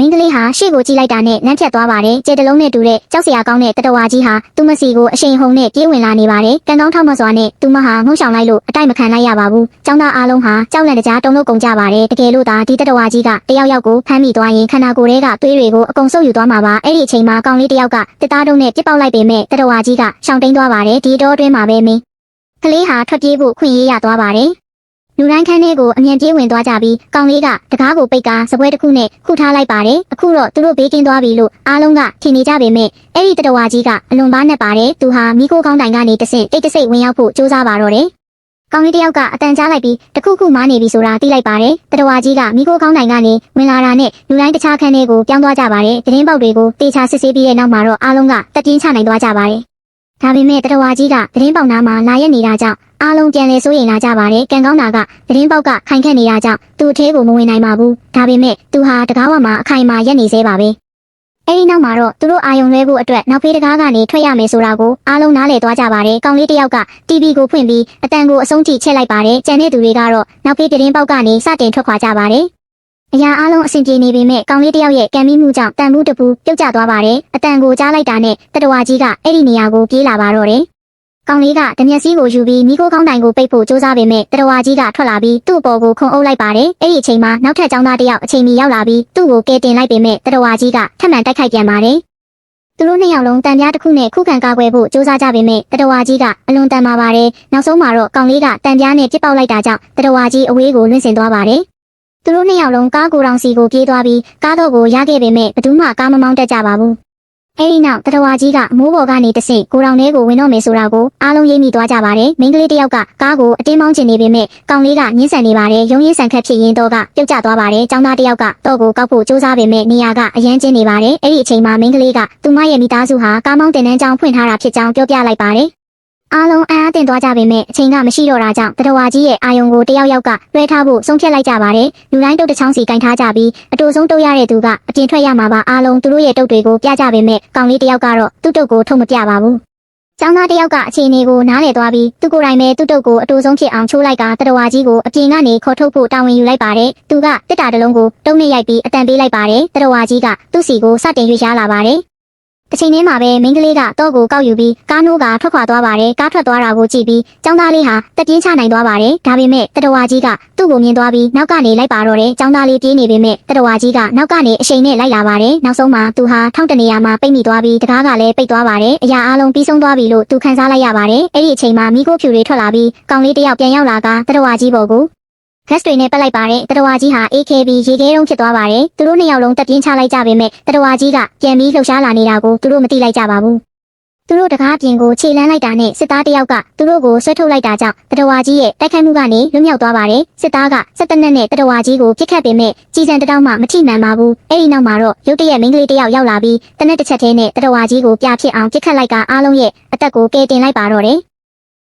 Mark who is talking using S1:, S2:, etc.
S1: မင်းကလေးဟာရှေ့ကိုကြည့်လိုက်တာနဲ့လမ်းဖြတ်သွားပါတယ်။ကြဲတလုံးနဲ့တူတဲ့ကြောက်စရာကောင်းတဲ့တတဝါကြီးဟာသူ့မစီကိုအရှိန်ဟုန်နဲ့ပြေးဝင်လာနေပါတယ်။ကံကောင်းထောက်မစွာနဲ့သူမဟာငုံဆောင်လိုက်လို့အတိုက်မခံလိုက်ရပါဘူး။ကျောင်းသားအားလုံးဟာကြောက်လန့်တကြားတုန်လှုပ်ကုန်ကြပါတယ်။တကယ်လို့သာဒီတတဝါကြီးကတယောက်ယောက်ကိုဖမ်းမိသွားရင်ခန္ဓာကိုယ်ထဲကသွေးတွေကိုအကုန်ဆုပ်ယူသွားမှာပါ။အဲ့ဒီအချိန်မှာကောင်လေးတယောက်ကတစ်သားတုံးနဲ့ပြစ်ပေါက်လိုက်ပေမဲ့တတဝါကြီးကရှောင်တိန်သွားပါတယ်။ဒီတော့အတွင်းမှာပဲမင်းကလေးဟာထွက်ပြေးဖို့ခွင့်ရရသွားပါတယ်။လူတိုင်းခန်းထဲကိုအမြန်ပြေးဝင်သွားကြပြီးကောင်လေးကတကားကိုပိတ်ကားစပွဲတစ်ခုနဲ့ခုထားလိုက်ပါတယ်။အခုတော့သူတို့ဘေးကင်းသွားပြီလို့အားလုံးကထင်နေကြပေမဲ့အဲ့ဒီတတဝါကြီးကအလွန်ပါနဲ့ပါတယ်။သူဟာမိခိုးကောင်းတိုင်ကနေတဆင့်တိတ်တဆိတ်ဝင်ရောက်ဖို့ကြိုးစားပါတော့တယ်။ကောင်လေးတယောက်ကအတန်ကြားလိုက်ပြီးတခုခုမားနေပြီဆိုတာသိလိုက်ပါတယ်။တတဝါကြီးကမိခိုးကောင်းတိုင်ကနေဝင်လာတာနဲ့လူတိုင်းတခြားခန်းထဲကိုပြောင်းသွားကြပါတယ်။သတင်းပေါက်တွေကိုတေချာစစ်ဆေးပြီးတဲ့နောက်မှာတော့အားလုံးကတက်ပြင်းချနိုင်သွားကြပါတယ်။ဒါပေမဲ့တတဝါကြီးကသတင်းပေါက်နားမှာလာရက်နေတာကြောင့်အားလုံးပြန်လဲစိုးရိမ်လာကြပါတယ်။ကံကောင်းတာကသတင်းပေါက်ကခိုင်ခန့်နေတာကြောင့်သူ့အထဲကိုမဝင်နိုင်ပါဘူး။ဒါပေမဲ့သူဟာတကားဝမှာအခိုင်အမာရက်နေသေးပါပဲ။အဲဒီနောက်မှာတော့သူတို့အာယုံလွဲဖို့အတွက်နောက်ဖေးတကားကနေထွက်ရမယ်ဆိုတာကိုအားလုံးနားလည်သွားကြပါတယ်။ကောင်လေးတယောက်က TV ကိုဖွင့်ပြီးအတန်ကိုအဆုံးထိချက်လိုက်ပါတယ်။ကြံတဲ့သူတွေကတော့နောက်ဖေးသတင်းပေါက်ကနေစတင်ထွက်ခွာကြပါတယ်။အရာအားလုံးအဆင်ပြေနေပေမဲ့ကောင်လေးတယောက်ရဲ့ကံမိမှုကြောင့်တန်ဘူးတပူပြုတ်ကျသွားပါတယ်။အတန်ကိုကြားလိုက်တာနဲ့တတဝါကြီးကအဲ့ဒီနေရာကိုပြေးလာပါတော့တယ်။ကောင်လေးကဓမျက်စည်းကိုယူပြီးမိခိုးကောင်းတိုင်ကိုပိတ်ဖို့ကြိုးစားပေမဲ့တတဝါကြီးကထွက်လာပြီးသူ့အပေါ်ကိုခုံအုပ်လိုက်ပါတယ်။အဲ့ဒီအချိန်မှာနောက်ထပ်ကျောင်းသားတစ်ယောက်အချိန်မီရောက်လာပြီးသူ့ကိုကယ်တင်လိုက်ပေမဲ့တတဝါကြီးကထပ်မံတိုက်ခိုက်ပြန်ပါတယ်။သူတို့နှစ်ယောက်လုံးတန်ပြားတစ်ခုနဲ့ခုခံကာကွယ်ဖို့ကြိုးစားကြပေမဲ့တတဝါကြီးကအလွန်တန်မာပါတယ်။နောက်ဆုံးမှာတော့ကောင်လေးကတန်ပြားနဲ့ပစ်ပေါက်လိုက်တာကြောင့်တတဝါကြီးအဝေးကိုလွင့်စင်သွားပါတယ်။သူတို့နှစ်ယောက်လုံးကားကိုတောင်စီကိုပြေးသွားပြီးကားတော့ကိုရခဲ့ပေမဲ့ဘယ်သူမှကားမမောင်းတတ်ကြပါဘူး။အဲဒီနောက်တတဝါကြီးကမိုးပေါ်ကနေတဆင့်ကိုတောင်ထဲကိုဝင်တော့မယ်ဆိုတာကိုအားလုံးရိပ်မိသွားကြပါတယ်။မိန်းကလေးတယောက်ကကားကိုအတင်းမောင်းချင်နေပေမဲ့ကောင်လေးကညှင်းဆန်နေပါတယ်။ရုံရင်းဆန်ခတ်ဖြစ်ရင်းတော့ကပြုတ်ကျသွားပါတယ်။ကျောင်းသားတယောက်ကတော့ကိုကောက်ဖို့ကြိုးစားပေမဲ့နေရာကအရန်ကျင်းနေပါတယ်။အဲဒီအချိန်မှာမိန်းကလေးကသူမရဲ့မိသားစုဟာကားမောင်းတင်တန်းကြောင်းဖွင့်ထားတာဖြစ်ကြောင်းပြောပြလိုက်ပါတယ်။အားလုံးအားအသင့်သွားကြပေမဲ့အချိန်ကမရှိတော့တာကြောင့်တတဝါကြီးရဲ့အာယုံကိုတယောက်ယောက်ကလွှဲထားဖို့ဆုံးဖြတ်လိုက်ကြပါတယ်။လူတိုင်းတုတ်တစ်ချောင်းစီကင်ထားကြပြီးအတူဆုံးတုတ်ရတဲ့သူကအပြင်ထွက်ရမှာပါအားလုံးသူတို့ရဲ့တုတ်တွေကိုပြကြပေမဲ့ကောင်လေးတယောက်ကတော့သူ့တုတ်ကိုထုတ်မပြပါဘူး။ကျောင်းသားတယောက်ကအခြေအနေကိုနားလည်သွားပြီးသူကိုယ်တိုင်ပဲသူ့တုတ်ကိုအတူဆုံးဖြစ်အောင်ချိုးလိုက်ကတတဝါကြီးကိုအပြင်ကနေခေါ်ထုတ်ဖို့တာဝန်ယူလိုက်ပါတယ်။သူကတစ်တာတလုံးကိုတုံးနဲ့ရိုက်ပြီးအတန်ပေးလိုက်ပါတယ်။တတဝါကြီးကသူ့စီကိုစတင်ရွေ့ရှားလာပါတယ်။တစ်ချိန်တည်းမှာပဲမိန်းကလေးကတော့ကိုကောက်ယူပြီးကားနိုးကထွက်ခွာသွားပါတယ်ကားထွက်သွားတာကိုကြည့်ပြီးကျောင်းသားလေးဟာတက်ပြင်းချနိုင်သွားပါတယ်ဒါပေမဲ့တတဝါကြီးကသူ့ကိုမြင်သွားပြီးနောက်ကနေလိုက်ပါတော့တယ်ကျောင်းသားလေးပြေးနေပေမဲ့တတဝါကြီးကနောက်ကနေအရှိန်နဲ့လိုက်လာပါတယ်နောက်ဆုံးမှာသူဟာထောင်းတနေရာမှာပိတ်မိသွားပြီးတကားကလည်းပိတ်သွားပါတယ်အရာအလုံးပြီးဆုံးသွားပြီလို့သူခံစားလိုက်ရပါတယ်အဲ့ဒီအချိန်မှာမိခိုးဖြူတွေထွက်လာပြီးကောင်လေးတယောက်ပြန်ရောက်လာကတတဝါကြီးပေါ်ကိုဂက်စ်တွေနဲ့ပတ်လိုက်ပါတယ်တတဝါကြီးဟာ AKB ရေခဲတုံးဖြစ်သွားပါတယ်သူတို့နှစ်ယောက်လုံးတက်ပြင်းချလိုက်ကြပေမဲ့တတဝါကြီးကပြန်ပြီးလှုပ်ရှားလာနေတာကိုသူတို့မသိလိုက်ကြပါဘူးသူတို့တကားပြင်ကိုခြေလန်းလိုက်တာနဲ့စစ်သားတယောက်ကသူတို့ကိုဆွဲထုတ်လိုက်တာကြောင့်တတဝါကြီးရဲ့တိုက်ခိုက်မှုကနေလွတ်မြောက်သွားပါတယ်စစ်သားကစက်တနက်နဲ့တတဝါကြီးကိုပြစ်ခတ်ပေမဲ့ကြီးစံတတောင်းမှမထိမှန်ပါဘူးအဲ့ဒီနောက်မှာတော့ရုတ်တရက်မိန်းကလေးတယောက်ရောက်လာပြီးတနက်တစ်ချက်တည်းနဲ့တတဝါကြီးကိုပြဖြစ်အောင်ပြစ်ခတ်လိုက်ကအားလုံးရဲ့အသက်ကိုကယ်တင်လိုက်ပါတော့တယ်